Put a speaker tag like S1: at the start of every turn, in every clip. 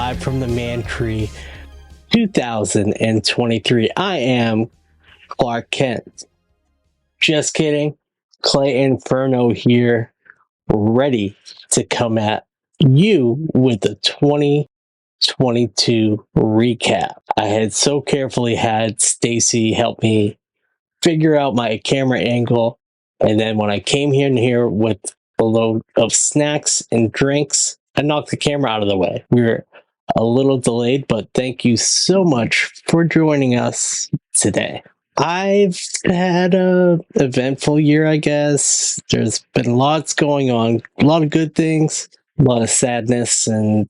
S1: live from the Mantry 2023. I am Clark Kent. Just kidding. Claynferno here, ready to come at you with the 2022 recap. I had so carefully had Stacy help me figure out my camera angle, and then when I came here with a load of snacks and drinks, I knocked the camera out of the way. We were a little delayed, but thank you so much for joining us today. I've had a eventful year, I guess. There's been lots going on, a lot of good things, a lot of sadness and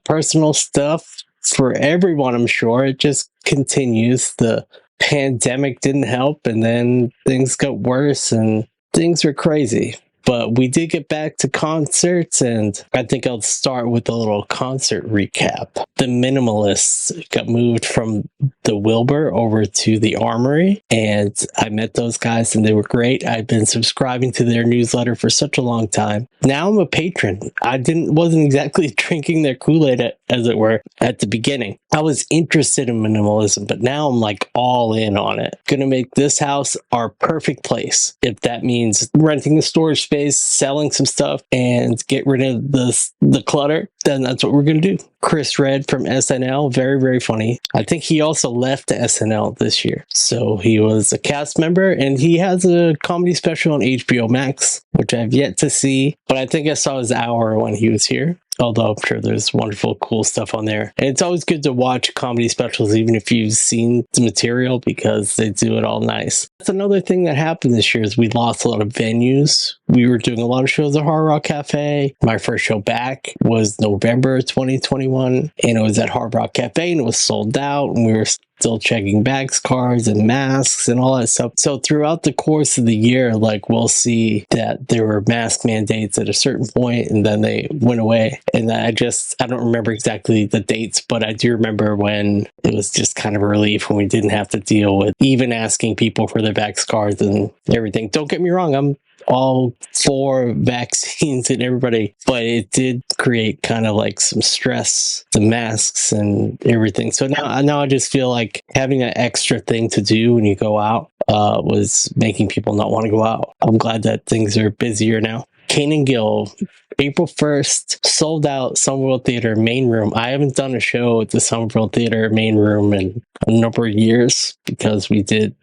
S1: personal stuff for everyone, I'm sure. It just continues. The pandemic didn't help, and then things got worse and things were crazy. But we did get back to concerts, and I think I'll start with a little concert recap. The Minimalists got moved from the Wilbur over to the Armory, and I met those guys and they were great. I've been subscribing to their newsletter for such a long time. Now I'm a patron. I wasn't exactly drinking their Kool-Aid, as it were, at the beginning. I was interested in minimalism, but now I'm like all in on it. Gonna make this house our perfect place. If that means renting a storage space, selling some stuff, and get rid of the clutter, then that's what we're gonna do. Chris Red from SNL, very, very funny. I think he also left SNL this year. So he was a cast member, and he has a comedy special on HBO Max, which I've yet to see, but I think I saw his hour when he was here. Although I'm sure there's wonderful, cool stuff on there. And it's always good to watch comedy specials, even if you've seen the material, because they do it all nice. That's another thing that happened this year is we lost a lot of venues. We were doing a lot of shows at Hard Rock Cafe. My first show back was November 2021, and it was at Hard Rock Cafe, and it was sold out, and we were still checking bags cards and masks and all that stuff. So throughout the course of the year, like, we'll see that there were mask mandates at a certain point, and then they went away. And I don't remember exactly the dates, but I do remember when it was just kind of a relief when we didn't have to deal with even asking people for their vax cards and everything. Don't get me wrong, I'm all for vaccines and everybody, but it did create kind of like some stress, the masks and everything. So now I just feel like having an extra thing to do when you go out was making people not want to go out. I'm glad that things are busier now. Kane and Gill, April 1st, sold out Somerville Theater main room. I haven't done a show at the Somerville Theater main room in a number of years because we did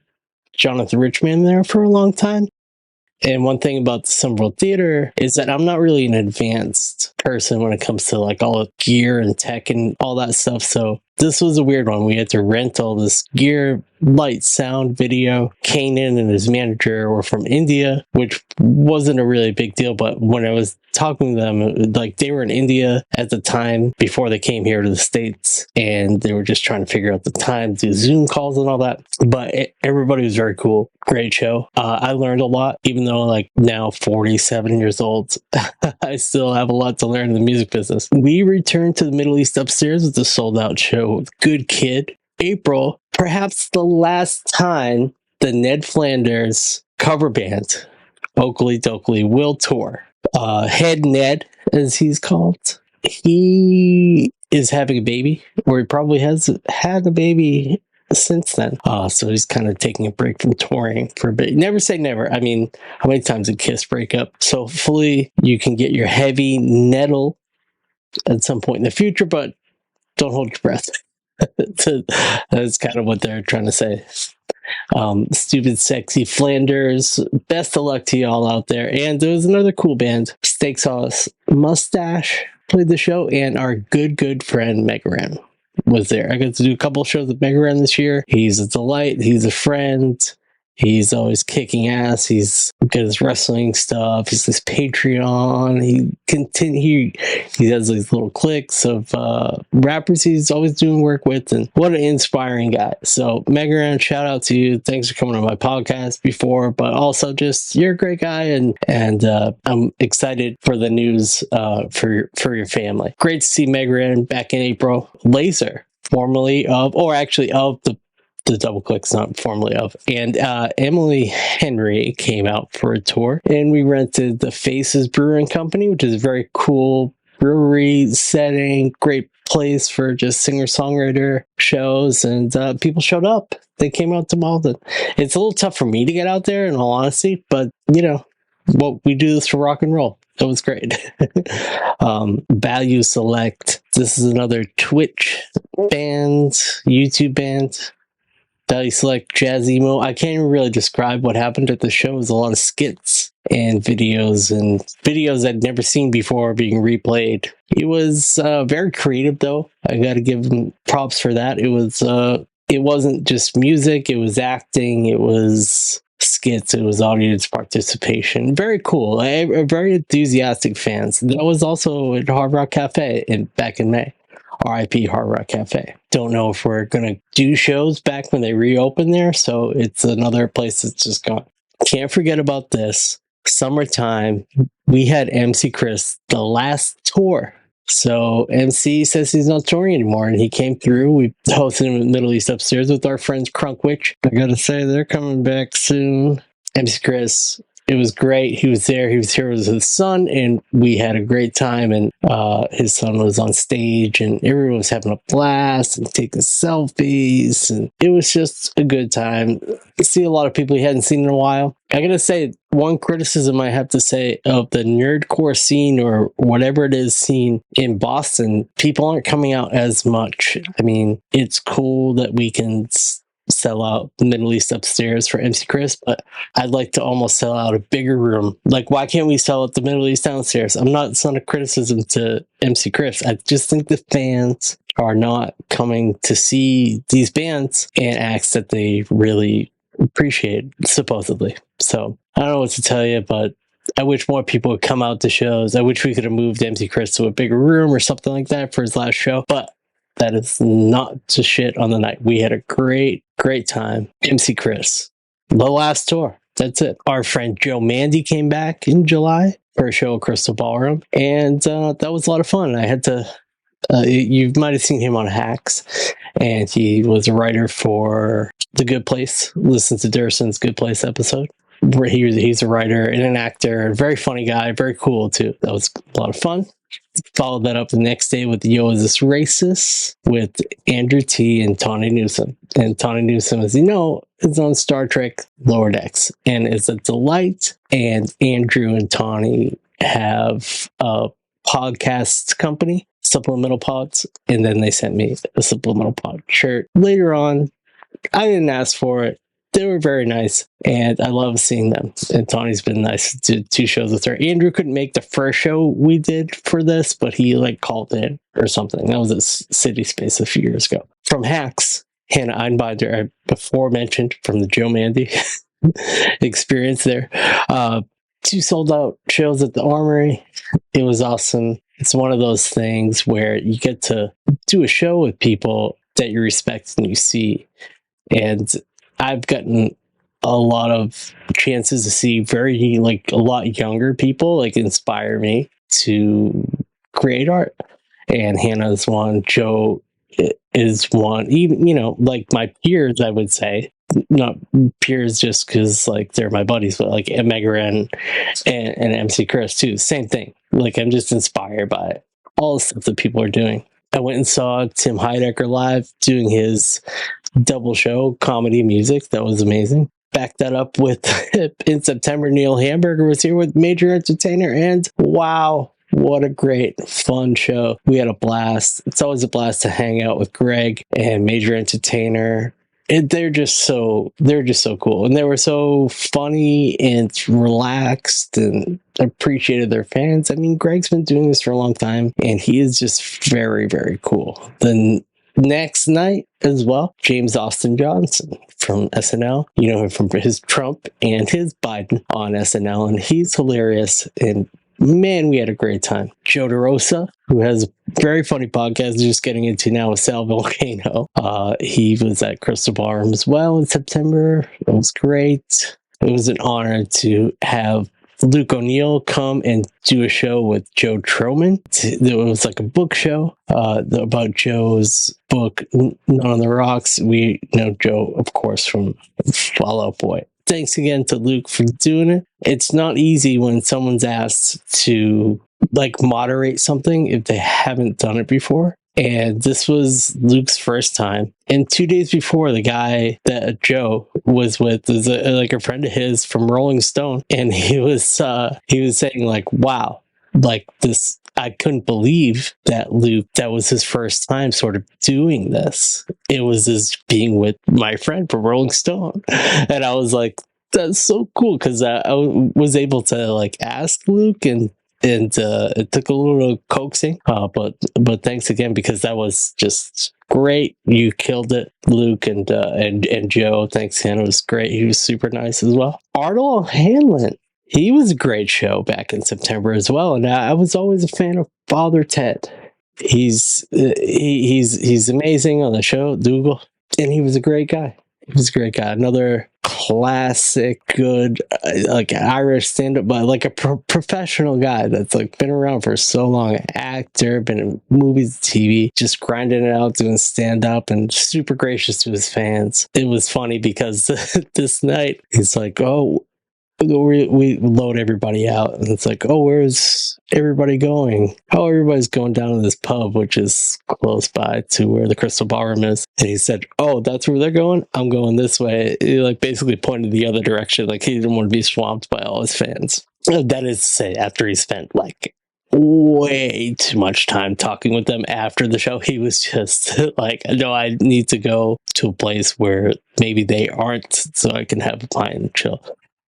S1: Jonathan Richman there for a long time. And one thing about the Somerville Theater is that I'm not really an advanced person when it comes to like all the gear and tech and all that stuff. So this was a weird one. We had to rent all this gear, light, sound, video. Kanan and his manager were from India, which wasn't a really big deal. But when I was talking to them, like, they were in India at the time before they came here to the States, and they were just trying to figure out the time, do Zoom calls and all that. But everybody was very cool. Great show. I learned a lot, even though like now 47 years old, I still have a lot to learn in the music business. We returned to the Middle East upstairs with the sold out show with Good Kid. April, perhaps the last time the Ned Flanders cover band, Oakley Dokley, will tour. Head Ned, as he's called, he is having a baby, or he probably has had a baby since then. So he's kind of taking a break from touring for a bit. Never say never. I mean, how many times did Kiss break up? So hopefully you can get your heavy nettle at some point in the future, but don't hold your breath. That's kind of what they're trying to say. Stupid Sexy Flanders, best of luck to y'all out there. And there was another cool band, Steak Sauce Mustache, played the show, and our good friend Megaran was there. I got to do a couple of shows with Megaran this year. He's a delight. He's a friend. He's always kicking ass. He's got his wrestling stuff. He's this Patreon. He does these little cliques of rappers he's always doing work with, and what an inspiring guy. So Megaran, shout out to you. Thanks for coming on my podcast before, but also just you're a great guy, and I'm excited for the news for your family. Great to see Megaran back in April. Laser, formerly of, or actually of the Double Clicks, not formally of, and Emily Henry came out for a tour, and we rented the Faces Brewing Company, which is a very cool brewery setting, great place for just singer-songwriter shows, and people showed up. They came out to Malden. It's a little tough for me to get out there, in all honesty, but well, we do this for rock and roll. It was great. Value Select. This is another Twitch band, YouTube band. Value Select Jazz Emo. I can't even really describe what happened at the show. It was a lot of skits and videos I'd never seen before being replayed. It was very creative, though. I got to give them props for that. It wasn't just music. It was acting. It was skits. It was audience participation. Very cool. Very enthusiastic fans. That was also at Hard Rock Cafe back in May. RIP Hard Rock Cafe. Don't know if we're going to do shows back when they reopen there, so it's another place that's just gone. Can't forget about this. Summertime, we had MC Chris, the last tour. So MC says he's not touring anymore, and he came through. We hosted him in Middle East Upstairs with our friends Crunkwitch. I gotta say, they're coming back soon. MC Chris, it was great. He was there. He was here with his son, and we had a great time. And his son was on stage, and everyone was having a blast and taking selfies. And it was just a good time. See a lot of people he hadn't seen in a while. I gotta say, one criticism I have to say of the nerdcore scene, or whatever it is scene in Boston, people aren't coming out as much. I mean, it's cool that we can sell out the Middle East Upstairs for MC Chris, but I'd like to almost sell out a bigger room. Like, why can't we sell out the Middle East Downstairs? It's not a criticism to MC Chris. I just think the fans are not coming to see these bands and acts that they really appreciate, supposedly. So I don't know what to tell you, but I wish more people would come out to shows. I wish we could have moved MC Chris to a bigger room or something like that for his last show, but that is not to shit on the night. We had a great time. MC Chris, the last tour. That's it. Our friend Joe Mandy came back in July for a show at Crystal Ballroom, and that was a lot of fun. I had to. You might have seen him on Hacks, and he was a writer for The Good Place. Listen to Durson's Good Place episode. Where he's a writer and an actor, a very funny guy, very cool too. That was a lot of fun. Followed that up the next day with Yo, Is This Racist? With Andrew T. and Tawny Newsome. And Tawny Newsome, as you know, is on Star Trek Lower Decks and is a delight. And Andrew and Tawny have a podcast company, Supplemental Pods, and then they sent me a Supplemental Pod shirt later on. I didn't ask for it. They were very nice, and I love seeing them. And Tawny's been nice to do 2 shows with her. Andrew couldn't make the first show we did for this, but he called in or something. That was at City Space a few years ago. From Hacks, Hannah Einbinder, I before mentioned from the Joe Mandy experience there. 2 sold out shows at the Armory. It was awesome. It's one of those things where you get to do a show with people that you respect and you see. And I've gotten a lot of chances to see a lot younger people inspire me to create art. And Hannah's one, Joe is one, even, my peers, I would say, not peers just because they're my buddies, but Megaran and MC Chris too. Same thing. I'm just inspired by it. All the stuff that people are doing. I went and saw Tim Heidecker live doing his double show, comedy music. That was amazing. Back that up with, in September, Neil Hamburger was here with Major Entertainer, and wow, what a great, fun show. We had a blast. It's always a blast to hang out with Greg and Major Entertainer. And they're just so cool. And they were so funny and relaxed and appreciated their fans. I mean, Greg's been doing this for a long time, and he is just very, very cool. The next night as well, James Austin Johnson from SNL. You know him from his Trump and his Biden on SNL, and he's hilarious. And man, we had a great time. Joe DeRosa, who has a very funny podcast, just getting into now with Sal Volcano. He was at Crystal Ballroom as well in September. It was great. It was an honor to have Luke O'Neill come and do a show with Joe Troman. It was a book show about Joe's book, Not on the Rocks. We know Joe, of course, from Fall Out Boy. thanks again to Luke for doing it. It's not easy when someone's asked to like moderate something if they haven't done it before. And this was Luke's first time. And 2 days before, the guy that Joe was with is like a friend of his from Rolling Stone, and he was saying like, "Wow, like this." I couldn't believe that Luke, that was his first time sort of doing this. It was as being with my friend from Rolling Stone. And I was like, that's so cool, because I was able to like ask Luke, and it took a little coaxing, but thanks again, because that was just great. You killed it, Luke, and Joe. Thanks again, it was great. He was super nice as well. Arnold Hanlon, he was a great show back in September as well, and I was always a fan of Father Ted. He's amazing on the show, Dougal, and he was a great guy. He was a great guy. Another classic, good, like Irish stand-up, but like a professional guy that's like been around for so long, an actor, been in movies, TV, just grinding it out, doing stand-up, and super gracious to his fans. It was funny because this night he's like, "Oh, we load everybody out," and it's like, "Oh, where's everybody going?" "Oh, everybody's going down to this pub, which is close by to where the Crystal Ballroom is." And he said, "Oh, that's where they're going? I'm going this way." He like basically pointed the other direction, like he didn't want to be swamped by all his fans. That is to say, after he spent like way too much time talking with them after the show, he was just like, "No, I need to go to a place where maybe they aren't, so I can have a pint and chill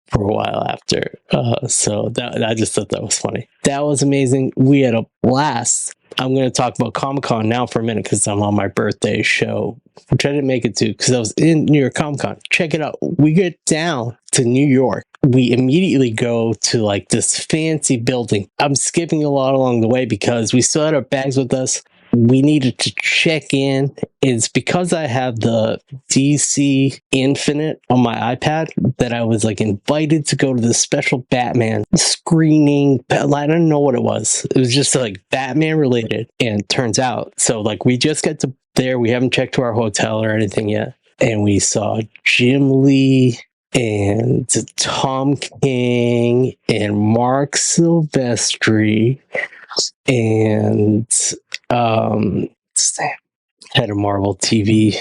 S1: for a while after." So that, I just thought that was funny. That was amazing. We had a blast. I'm going to talk about Comic-Con now for a minute, because I'm on my birthday show, which I didn't make it to because I was in New York Comic-Con. Check it out. We get down to New York. We immediately go to like this fancy building. I'm skipping a lot along the way because we still had our bags with us. We needed to check in. It's because I have the DC Infinite on my iPad that I was like invited to go to this special Batman screening. I don't know what it was. It was just like Batman related. And it turns out, so like we just got to there. We haven't checked to our hotel or anything yet. And we saw Jim Lee and Tom King and Mark Silvestri and head of Marvel TV,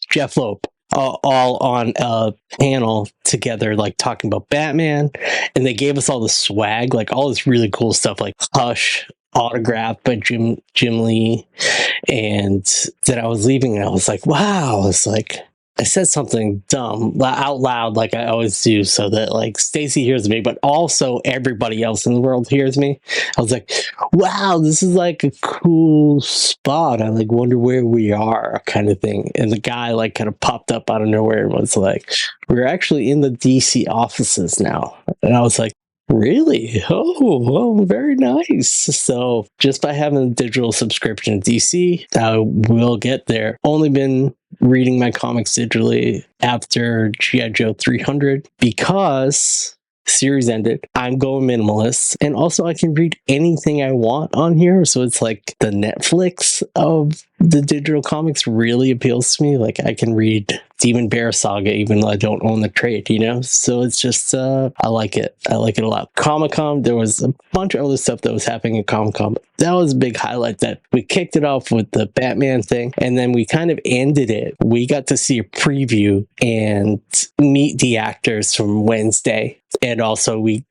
S1: Jeff Loeb, all on a panel together, like talking about Batman. And they gave us all the swag, like all this really cool stuff, like Hush autographed by Jim Lee. And then I was leaving and I was like, wow, it's like I said something dumb out loud, like I always do, so that like Stacy hears me, but also everybody else in the world hears me. I was like, wow, this is like a cool spot. I like wonder where we are, kind of thing. And the guy like kind of popped up out of nowhere and was like, we're actually in the DC offices now. And I was like, really? Oh, very nice. So just by having a digital subscription to DC, I will get there. Only been reading my comics digitally after G.I. Joe 300 because the series ended. I'm going minimalist, and also I can read anything I want on here, so it's like the Netflix of the digital comics really appeals to me. Like I can read Demon Bear Saga even though I don't own the trade, you know? So it's just I like it. I like it a lot. Comic-Con, there was a bunch of other stuff that was happening at Comic-Con. That was a big highlight, that we kicked it off with the Batman thing, and then we kind of ended it. We got to see a preview and meet the actors from Wednesday. And also we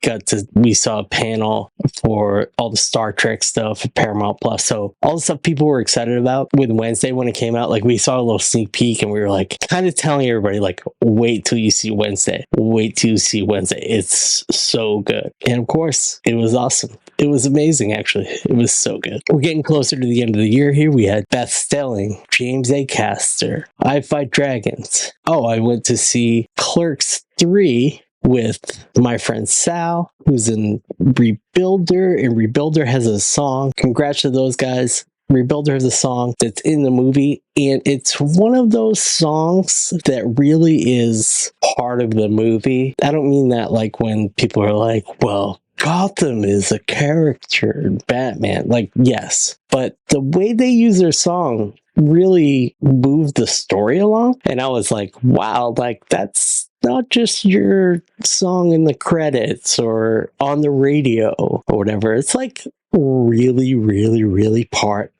S1: saw a panel for all the Star Trek stuff at Paramount Plus. So all the stuff people were excited about with Wednesday when it came out, like we saw a little sneak peek and we were like kind of telling everybody like, wait till you see Wednesday. Wait till you see Wednesday. It's so good. And of course, it was awesome. It was amazing, actually. It was so good. We're getting closer to the end of the year here. We had Beth Stelling, James A. Caster, I Fight Dragons. Oh, I went to see Clerks 3 with my friend Sal, who's in Rebuilder, and Rebuilder has a song. Congrats to those guys. Rebuilder has a song that's in the movie, and it's one of those songs that really is part of the movie. I don't mean that like when people are like, well, Gotham is a character in Batman. Like, yes. But the way they use their song really moved the story along. And I was like, wow, like that's not just your song in the credits or on the radio or whatever. It's like really, really, really part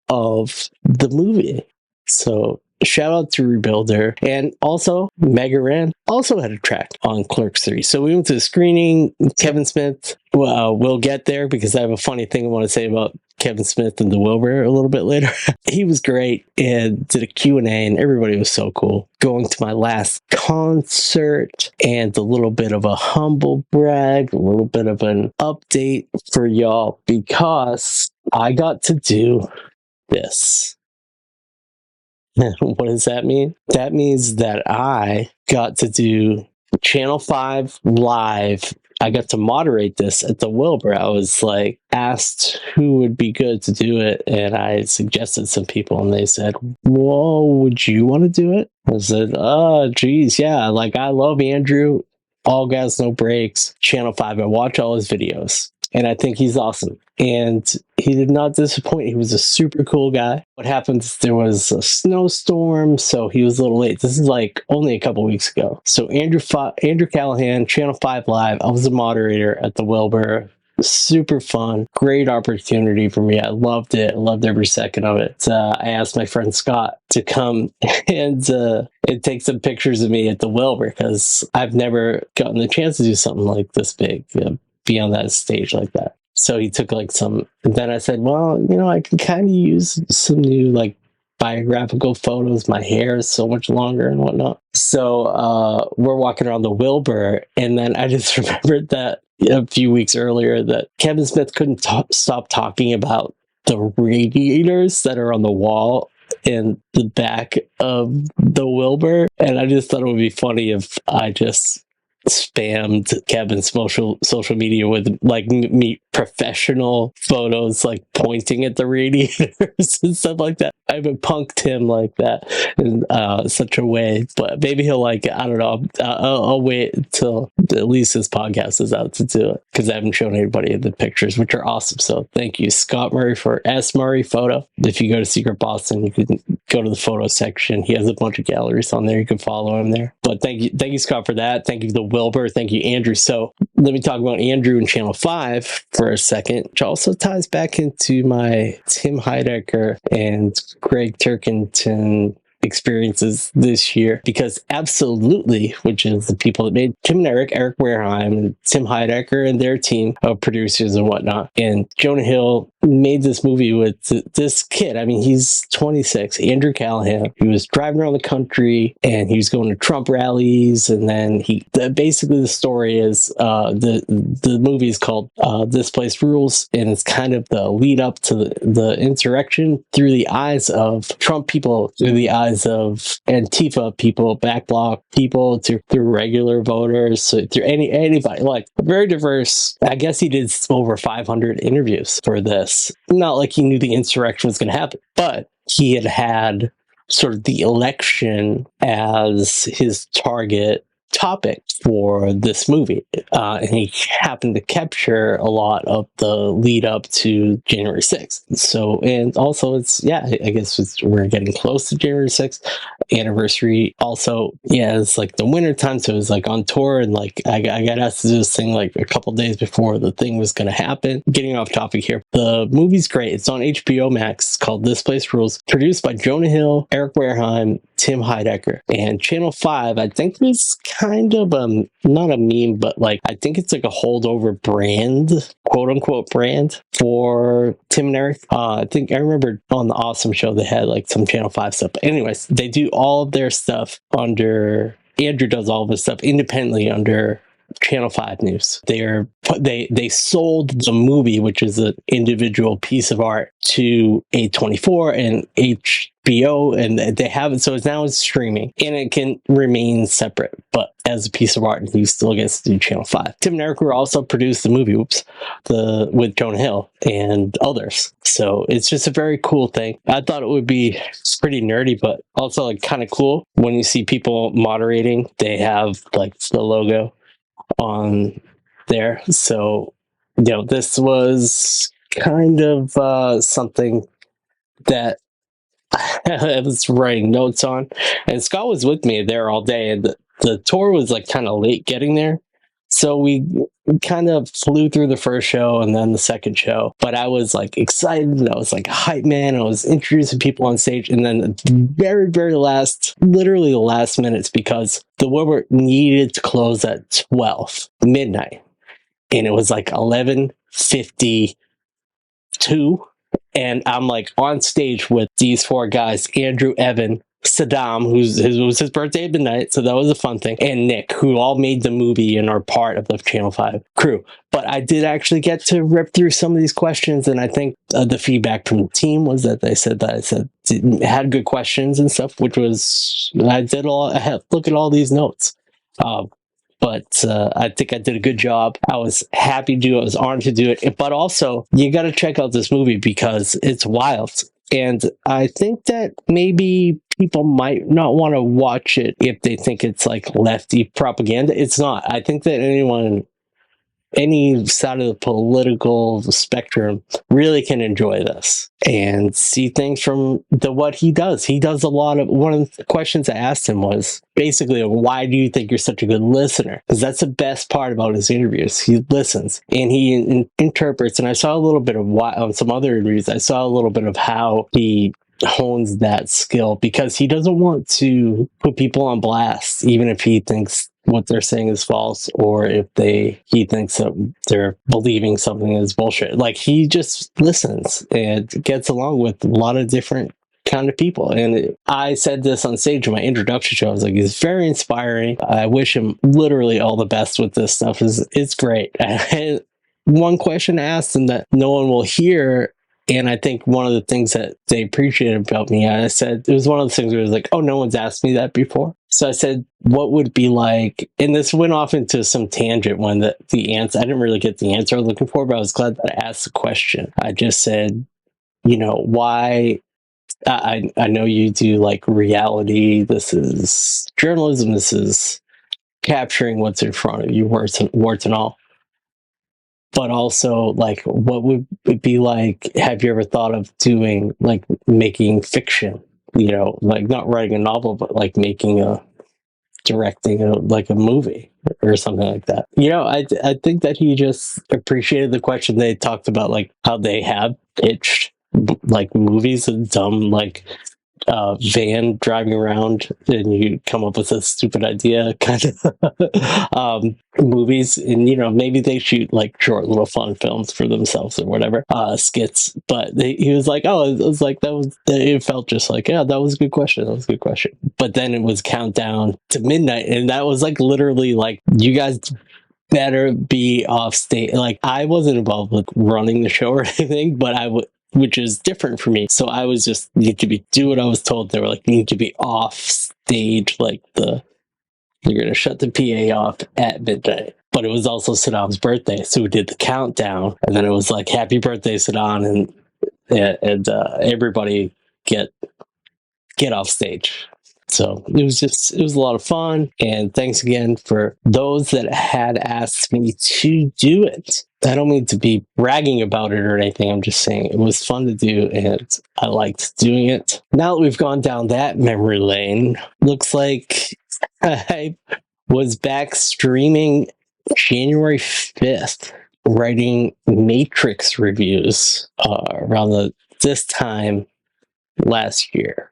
S1: of the movie. So shout out to Rebuilder. And also Mega Ran also had a track on Clerks 3. So we went to the screening. Kevin Smith, we'll get there because I have a funny thing I want to say about Kevin Smith and the Wilbur a little bit later. He was great and did a Q&A and everybody was so cool. Going to my last concert and a little bit of a humble brag, a little bit of an update for y'all because I got to do this. What does that mean? That means that I got to do Channel 5 live. I got to moderate this at the Wilbur. I was like asked who would be good to do it, and I suggested some people, and they said, "Whoa, would you want to do it?" I said, "Oh, geez, yeah. Like I love Andrew. All gas, no breaks. Channel 5. I watch all his videos, and I think he's awesome." And he did not disappoint. He was a super cool guy. What happened is there was a snowstorm, so he was a little late. This is like only a couple weeks ago. So Andrew Callahan, Channel 5 Live. I was the moderator at the Wilbur. Super fun. Great opportunity for me. I loved it. I loved every second of it. I asked my friend Scott to come and take some pictures of me at the Wilbur because I've never gotten the chance to do something like this big, be on that stage like that. So he took like some, and then I said, well, I can kind of use some new like biographical photos. My hair is so much longer and whatnot. So we're walking around the Wilbur, and then I just remembered that a few weeks earlier that Kevin Smith couldn't stop talking about the radiators that are on the wall in the back of the Wilbur. And I just thought it would be funny if I just spammed Kevin's social media with like me professional photos like pointing at the radiators and stuff like that. I haven't punked him like that in such a way, but maybe he'll like it. I don't know. I'll wait until at least his podcast is out to do it because I haven't shown anybody the pictures, which are awesome. So thank you, Scott Murray, for S Murray Photo. If you go to Secret Boston, you can go to the photo section. He has a bunch of galleries on there. You can follow him there. But thank you, Scott, for that. Thank you, the Wilbur. Thank you, Andrew. So let me talk about Andrew and Channel 5 for a second, which also ties back into my Tim Heidecker and Greg Turkington experiences this year, because Absolutely, which is the people that made Tim and Eric Wareheim, and Tim Heidecker and their team of producers and whatnot, and Jonah Hill made this movie with this kid. I mean, he's 26, Andrew Callahan. He was driving around the country and he was going to Trump rallies, and then basically the story is the movie is called This Place Rules, and it's kind of the lead up to the insurrection through the eyes of Trump people, through the eyes of Antifa people, backblock people, through regular voters, so through anybody, like very diverse. I guess he did over 500 interviews for this. Not like he knew the insurrection was going to happen, but he had sort of the election as his target topic for this movie, and he happened to capture a lot of the lead up to January 6th. So, and also I guess we're getting close to January 6th anniversary. Also, it's like the winter time, so it was like on tour, and like I got asked to do this thing like a couple days before the thing was going to happen. Getting off topic here, the movie's great. It's on HBO Max. It's called This Place Rules, produced by Jonah Hill, Eric Wareheim, Tim Heidecker, and Channel 5. I think it's kind of not a meme, but like I think it's like a holdover brand, quote unquote brand, for Tim and Eric. I think I remember on the Awesome Show they had like some Channel 5 stuff. But anyways, they do all of their stuff under Andrew does all of his stuff independently under Channel 5 News. They sold the movie, which is an individual piece of art, to A24 and HBO, and they have it, so it's streaming, and it can remain separate, but as a piece of art, he still gets to do Channel 5. Tim and Eric also produced the movie, with Jonah Hill and others. So it's just a very cool thing. I thought it would be pretty nerdy, but also like kind of cool when you see people moderating. They have like the logo on there. So, this was kind of something that I was writing notes on, and Scott was with me there all day. And the tour was like kind of late getting there, so we kind of flew through the first show and then the second show. But I was like excited, and I was like a hype man. I was introducing people on stage, and then the very, very last, literally the last minutes, because the Wilbur needed to close at 12 midnight, and it was like 11:52, and I'm like on stage with these four guys: Andrew, Evan, Saddam, it was his birthday midnight, so that was a fun thing, and Nick, who all made the movie and are part of the Channel 5 crew. But I did actually get to rip through some of these questions, and I think the feedback from the team was that I said had good questions and stuff, which was, I had look at all these notes. But I think I did a good job. I was happy to do it. I was honored to do it. But also, you got to check out this movie because it's wild. And I think that maybe people might not want to watch it if they think it's like lefty propaganda. It's not. I think that any side of the political spectrum really can enjoy this and see things from what he does. He does a lot of, one of the questions I asked him was basically, why do you think you're such a good listener? Because that's the best part about his interviews. He listens and he interprets. And I saw a little bit of why on some other interviews, I saw a little bit of how he hones that skill, because he doesn't want to put people on blast, even if he thinks what they're saying is false, or if he thinks that they're believing something is bullshit. Like, he just listens and gets along with a lot of different kind of people. And I said this on stage in my introduction show. I was like, he's very inspiring. I wish him literally all the best with this stuff. It's great. And one question I asked him that no one will hear, and I think one of the things that they appreciated about me, I said, it was one of those things where it was like, oh, no one's asked me that before. So I said, what would it be like? And this went off into some tangent when the answer, I didn't really get the answer I was looking for, but I was glad that I asked the question. I just said, why? I know you do like reality. This is journalism. This is capturing what's in front of you, warts and all. But also, like, what would it be like? Have you ever thought of doing, like, making fiction? Like not writing a novel, but like directing like a movie or something like that. I think that he just appreciated the question. They talked about like how they have pitched like movies and dumb like van driving around, and you come up with a stupid idea kind of movies, and maybe they shoot like short little fun films for themselves or whatever, skits. But he was like, oh, it was like it felt just like, yeah, that was a good question, but then it was countdown to midnight, and that was like literally like, you guys better be off stage. Like, I wasn't involved with running the show or anything, but I would, which is different for me. So I was just do what I was told. They were like, you need to be off stage, like you're going to shut the PA off at midnight. But it was also Saddam's birthday, so we did the countdown, and then it was like, happy birthday, Saddam, and everybody get off stage. So it was a lot of fun. And thanks again for those that had asked me to do it. I don't mean to be bragging about it or anything. I'm just saying it was fun to do, and I liked doing it. Now that we've gone down that memory lane, looks like I was back streaming January 5th, writing Matrix reviews around this time last year.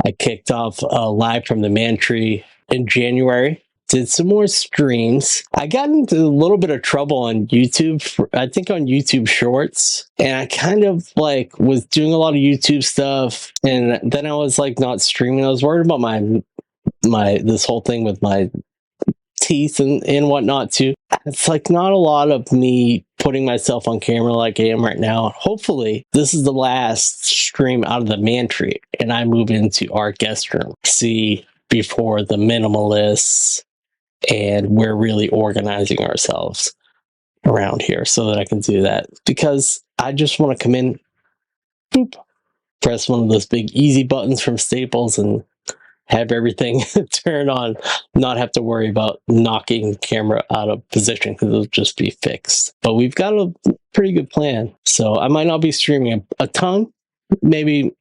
S1: I kicked off live from the Mantry in January. Did some more streams. I got into a little bit of trouble on YouTube, I think on YouTube Shorts. And I kind of like was doing a lot of YouTube stuff. And then I was like not streaming. I was worried about this whole thing with my teeth and whatnot too. It's like not a lot of me putting myself on camera like I am right now. Hopefully this is the last stream out of the Mantry and I move into our guest room. See, before the minimalists, and we're really organizing ourselves around here so that I can do that, because I just want to come in, boop, press one of those big easy buttons from Staples and have everything turn on, not have to worry about knocking the camera out of position because it'll just be fixed. But we've got a pretty good plan. So I might not be streaming a ton, maybe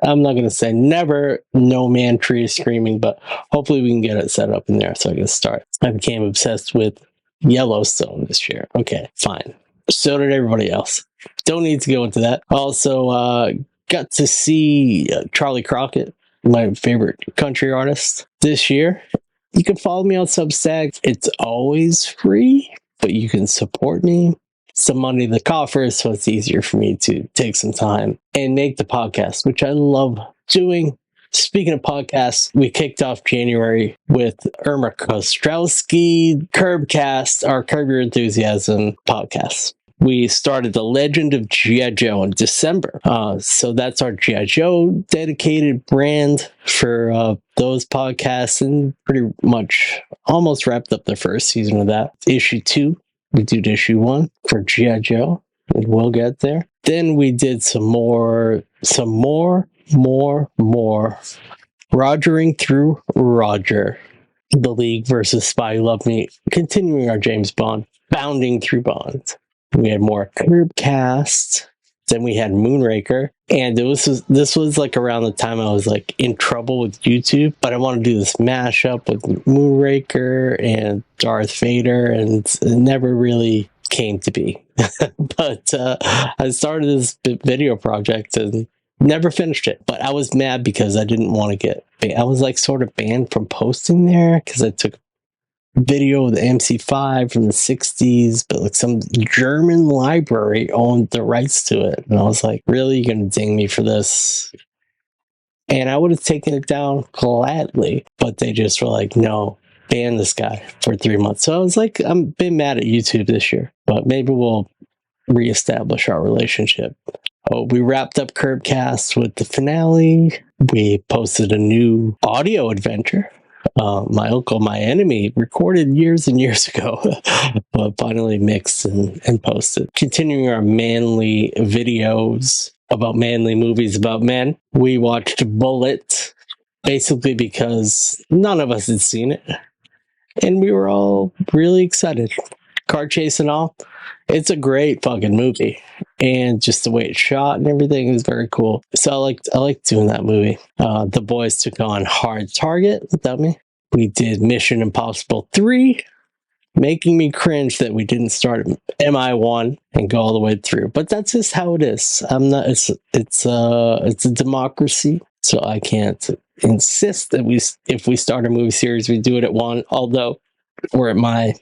S1: I'm not going to say never, no Mantry is screaming, but hopefully we can get it set up in there so I can start. I became obsessed with Yellowstone this year. Okay, fine. So did everybody else. Don't need to go into that. Also, got to see Charlie Crockett, my favorite country artist, this year. You can follow me on Substack. It's always free, but you can support me. Some money in the coffers, so it's easier for me to take some time and make the podcast, which I love doing. Speaking of podcasts, we kicked off January with Irma Kostrowski, Curbcast, our Curb Your Enthusiasm podcast. We started The Legend of G.I. Joe in December. So that's our G.I. Joe dedicated brand for those podcasts, and pretty much almost wrapped up the first season of that. Issue 2, we did issue 1 for G.I. Joe, and we'll get there. Then we did some more Rogering through Roger. The League versus Spy Who Loved Me, continuing our James Bond, bounding through Bond. We had more Curbcast. Then we had Moonraker. And this was like around the time I was like in trouble with YouTube, but I want to do this mashup with Moonraker and Darth Vader, and it never really came to be. But I started this video project and never finished it. But I was mad because I didn't want to get I was like sort of banned from posting there because I took video of the MC5 from the 60s, but like some German library owned the rights to it. And I was like, really? You're going to ding me for this? And I would have taken it down gladly, but they just were like, no, ban this guy for 3 months. So I was like, I'm been mad at YouTube this year, but maybe we'll reestablish our relationship. Oh, we wrapped up Curbcast with the finale. We posted a new audio adventure. My Uncle, My Enemy, recorded years and years ago, but finally mixed and posted. Continuing our manly videos about manly movies about men, we watched Bullet, basically because none of us had seen it, and we were all really excited. Car chase and all. It's a great fucking movie, and just the way it's shot and everything is very cool. So I liked doing that movie. The boys took on Hard Target without me. We did Mission Impossible 3, making me cringe that we didn't start MI1 and go all the way through. But that's just how it is. I'm not. It's a democracy, so I can't insist that if we start a movie series, we do it at one. Although we're at my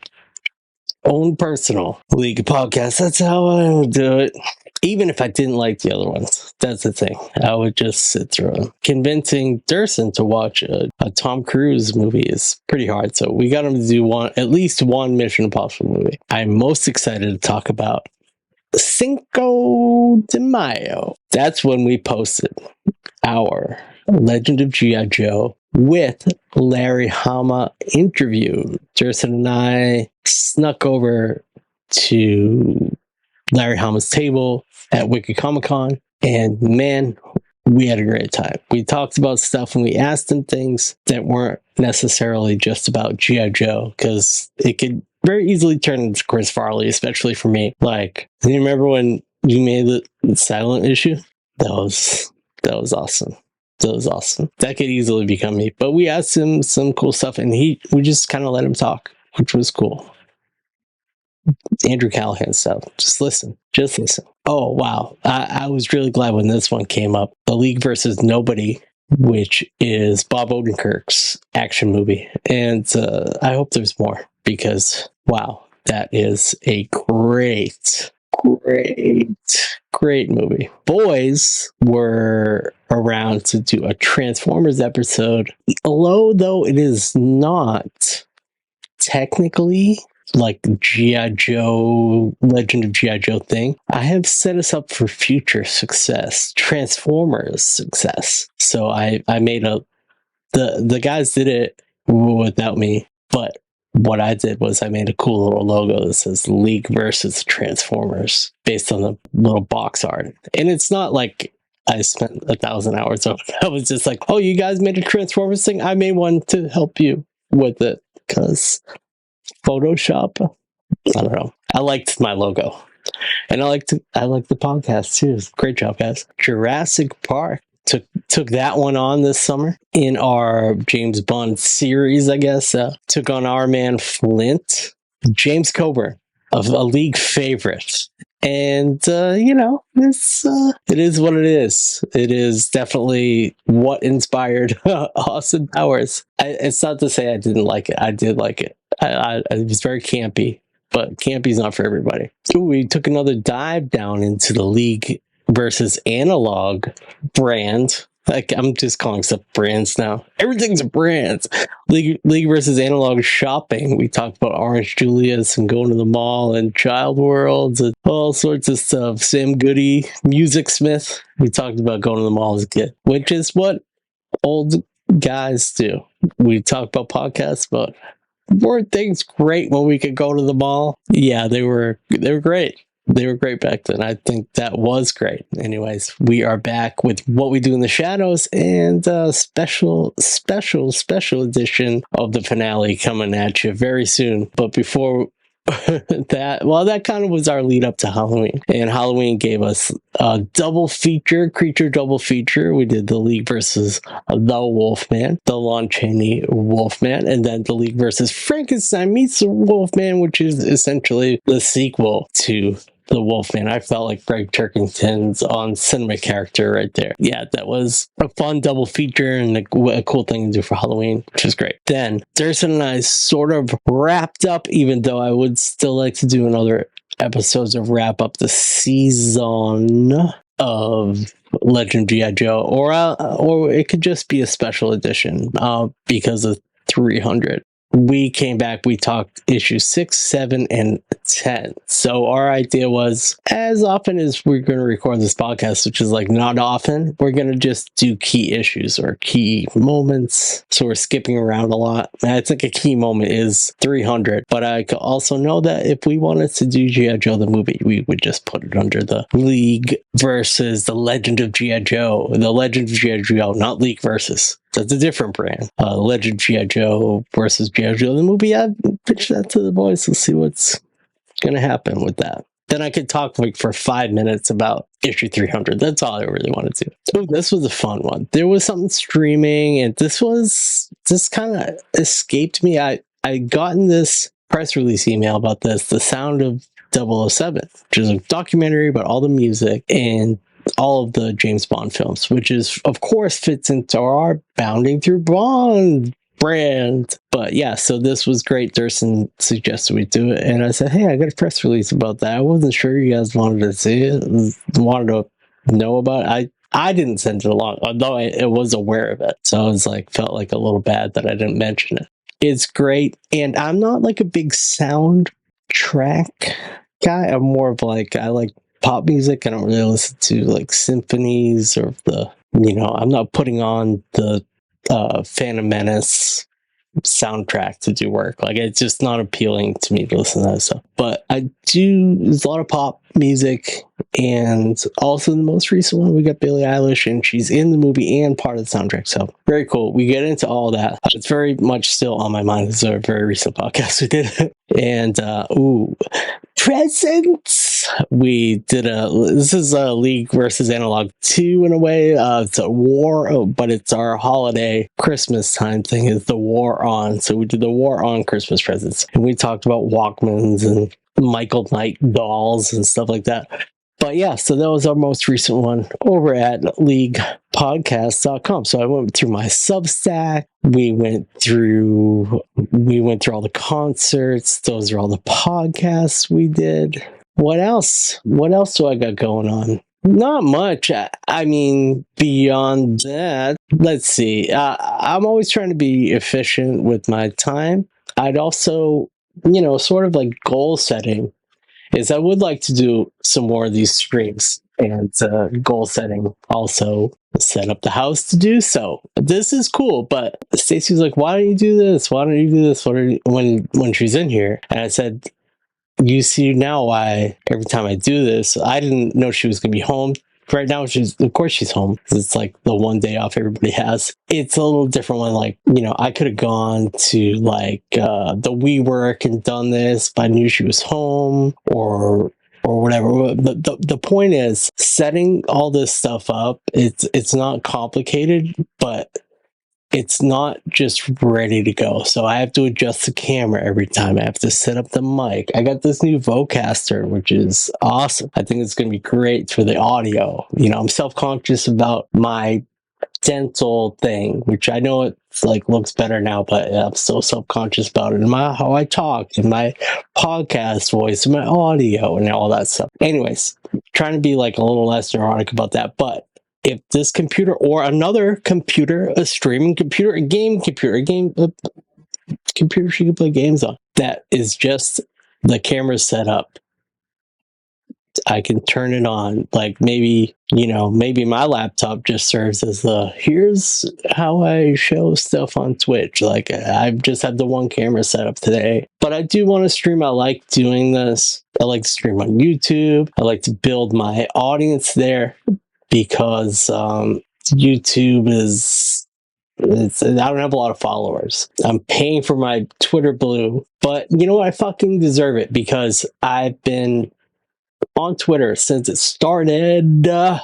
S1: own personal league of podcasts, that's how I would do it. Even if I didn't like the other ones, that's the thing. I would just sit through them. Convincing Durson to watch a Tom Cruise movie is pretty hard. So we got him to do at least one Mission Impossible movie. I'm most excited to talk about Cinco de Mayo. That's when we posted our Legend of G.I. Joe with Larry Hama interview. Durson and I snuck over to Larry Hama's table at Wicked Comic Con, and man, we had a great time. We talked about stuff and we asked him things that weren't necessarily just about G.I. Joe, because it could very easily turn into Chris Farley, especially for me. Like, do you remember when you made the silent issue? That was awesome. That was awesome. That could easily become me. But we asked him some cool stuff, and we just kind of let him talk, which was cool. Andrew Callahan stuff. Just listen. Oh, wow. I was really glad when this one came up. The League versus Nobody, which is Bob Odenkirk's action movie. And I hope there's more, because, wow, that is a great movie. Boys were around to do a Transformers episode, although it is not technically like G.I. Joe, Legend of G.I. Joe thing. I have set us up for future success, Transformers success. So I made the guys did it without me, but what I did was I made a cool little logo that says League versus Transformers based on the little box art. And it's not like I spent 1,000 hours on it. I was just like, oh, you guys made a Transformers thing? I made one to help you with it, because Photoshop, I don't know. I liked my logo. And I like the podcast too. Great job, guys. Jurassic Park took that one on this summer in our James Bond series, I guess. Took on our man Flint, James Coburn, of a league favorite. And it is what it is. It is definitely what inspired Austin Powers. It's not to say I didn't like it. I did like it. It was very campy, but campy's not for everybody. So we took another dive down into the League versus Analog brand. Like, I'm just calling stuff brands now. Everything's a brand. League versus Analog shopping. We talked about Orange Julius and going to the mall and Child Worlds and all sorts of stuff. Sam Goody, Music Smith. We talked about going to the mall as a kid, which is what old guys do. We talked about podcasts, but weren't things great when we could go to the mall? Yeah, they were great. They were great back then. I think that was great. Anyways, we are back with What We Do in the Shadows and a special edition of the finale coming at you very soon. But before that kind of was our lead up to Halloween. And Halloween gave us a double feature, creature double feature. We did the League versus the Wolfman, the Lon Chaney Wolfman, and then the League versus Frankenstein meets the Wolfman, which is essentially the sequel to the Wolfman. I felt like Greg Turkington's on cinema character right there. Yeah, that was a fun double feature and a cool thing to do for Halloween, which is great. Then Durson and I sort of wrapped up, even though I would still like to do another episodes of wrap up the season of Legend of G.I. Joe, or it could just be a special edition because of 300. We came back, we talked issues 6, 7, and 10. So our idea was, as often as we're going to record this podcast, which is like not often, we're going to just do key issues or key moments. So we're skipping around a lot. I think a key moment is 300, but I could also know that if we wanted to do G.I. Joe the movie, we would just put it under the League versus the Legend of G.I. Joe. The Legend of G.I. Joe, not League versus. That's a different brand. Legend of G.I. Joe versus G.I. Joe the movie. I pitched that to the boys. We'll see what's going to happen with that. Then I could talk like for 5 minutes about issue 300. That's all I really wanted to. So this was a fun one. There was something streaming, and this kind of escaped me. I gotten this press release email about this, The Sound of 007, which is a documentary about all the music and all of the James Bond films, which is, of course, fits into our Bounding Through Bond brand. But yeah, so this was great. Durson suggested we do it, and I said, hey, I got a press release about that. I wasn't sure you guys wanted to see it, wanted to know about it. I didn't send it along, although I was aware of it. So I was like, felt like a little bad that I didn't mention it. It's great, and I'm not like a big soundtrack guy. I'm more of like, I like pop music. I don't really listen to like symphonies or I'm not putting on the Phantom Menace soundtrack to do work. Like, it's just not appealing to me to listen to that stuff. But there's a lot of pop music, and also the most recent one, we got Billie Eilish, and she's in the movie and part of the soundtrack. So very cool. We get into all that. It's very much still on my mind. It's a very recent podcast we did. And presents. We did this is a League versus Analog 2 in a way. It's a war, but it's our holiday Christmas time thing, is the War On. So we did the War On Christmas presents, and we talked about Walkmans and Michael Knight dolls and stuff like that. But yeah, so that was our most recent one over at leaguepodcast.com. So I went through my Substack. We went through all the concerts. Those are all the podcasts we did. What else? What else do I got going on? Not much. I mean, beyond that, let's see. I'm always trying to be efficient with my time. I'd also, sort of like goal setting is I would like to do some more of these streams, and goal setting also set up the house to do so. This is cool, but Stacy's like, why don't you do this? Why don't you do this? When she's in here? And I said, you see now why every time I do this, I didn't know she was going to be home. Right now, of course she's home, because it's like the one day off everybody has. It's a little different when, like, I could have gone to like the WeWork and done this, but I knew she was home, or or whatever. The point is setting all this stuff up. It's not complicated, but it's not just ready to go. So I have to adjust the camera every time. I have to set up the mic. I got this new Vocaster, which is awesome. I think it's going to be great for the audio. You know, I'm self-conscious about my dental thing, which I know it's like looks better now, but I'm still self-conscious about it. And how I talk, and my podcast voice, and my audio, and all that stuff. Anyways, trying to be like a little less neurotic about that. But if this computer or another computer, a streaming computer, a computer she can play games on, that is just the camera set up, I can turn it on. Like maybe my laptop just serves as here's how I show stuff on Twitch. Like I just have the one camera set up today, but I do want to stream. I like doing this. I like to stream on YouTube. I like to build my audience there because YouTube I don't have a lot of followers. I'm paying for my Twitter Blue, but you know what? I fucking deserve it because I've been on Twitter since it started, and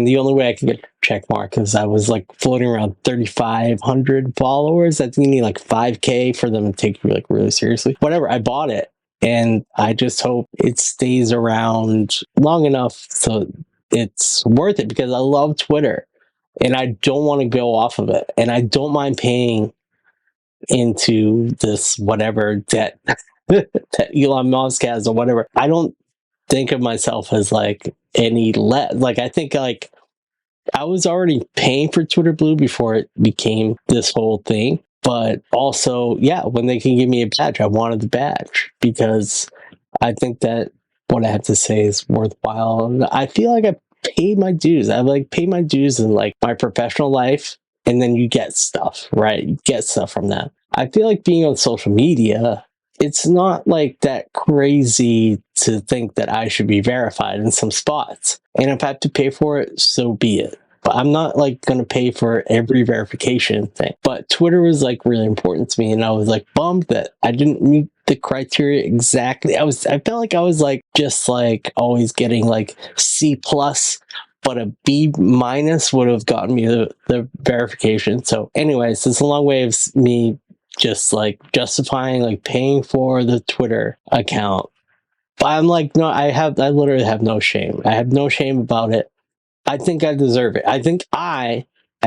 S1: the only way I could get a check mark is I was like floating around 3,500 followers. I think you need like 5K for them to take you like really seriously. Whatever, I bought it, and I just hope it stays around long enough so it's worth it because I love Twitter, and I don't want to go off of it, and I don't mind paying into this whatever debt that Elon Musk has or whatever. I don't think of myself as like any less. Like I think like I was already paying for Twitter Blue before it became this whole thing. But also, yeah, when they can give me a badge, I wanted the badge because I think that what I have to say is worthwhile. I feel like I paid my dues. I like paid my dues in like my professional life, and then you get stuff, right? You get stuff from that. I feel like being on social media, it's not like that crazy to think that I should be verified in some spots. And if I have to pay for it, so be it. But I'm not like going to pay for every verification thing. But Twitter was like really important to me, and I was like bummed that I didn't meet the criteria exactly. I felt like I was like just like always getting like C plus, but a B minus would have gotten me the verification. So anyways, it's a long way of me just like justifying like paying for the Twitter account. But I'm like, no, I literally have no shame. I have no shame about it. I think I deserve it. I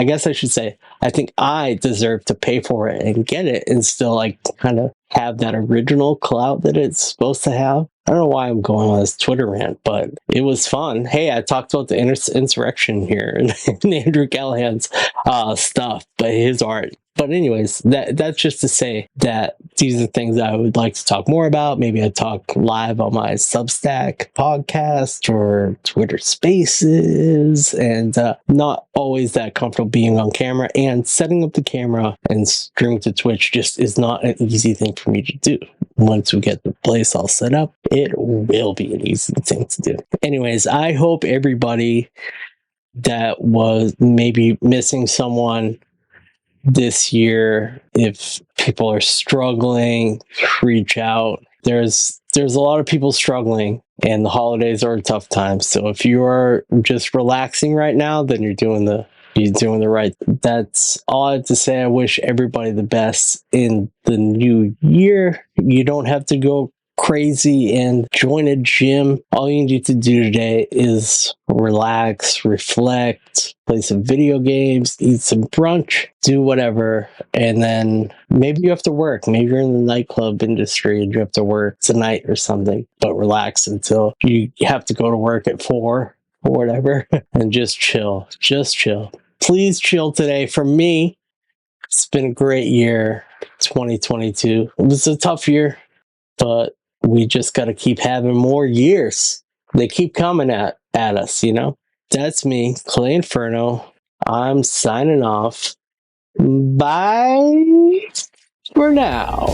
S1: guess I should say, I think I deserve to pay for it and get it and still like kind of have that original clout that it's supposed to have. I don't know why I'm going on this Twitter rant, but it was fun. Hey, I talked about the insurrection here and Andrew Callahan's stuff, but his art. But anyways, that's just to say that these are things I would like to talk more about. Maybe I talk live on my Substack podcast or Twitter Spaces, and not always that comfortable being on camera. And setting up the camera and streaming to Twitch just is not an easy thing for me to do. Once we get the place all set up, it will be an easy thing to do. Anyways, I hope everybody that was maybe missing someone this year, if people are struggling, reach out. There's a lot of people struggling, and the holidays are a tough time. So if you are just relaxing right now, then you're doing the right. That's all I have to say. I wish everybody the best in the new year. You don't have to go crazy and join a gym. All you need to do today is relax, reflect, play some video games, eat some brunch, do whatever, and then maybe you have to work. Maybe you're in the nightclub industry and you have to work tonight or something, but relax until you have to go to work at 4 or whatever and just chill. Please chill today. For me, it's been a great year, 2022. It was a tough year, but we just got to keep having more years. They keep coming at us, you know? That's me, claynferno. I'm signing off. Bye for now.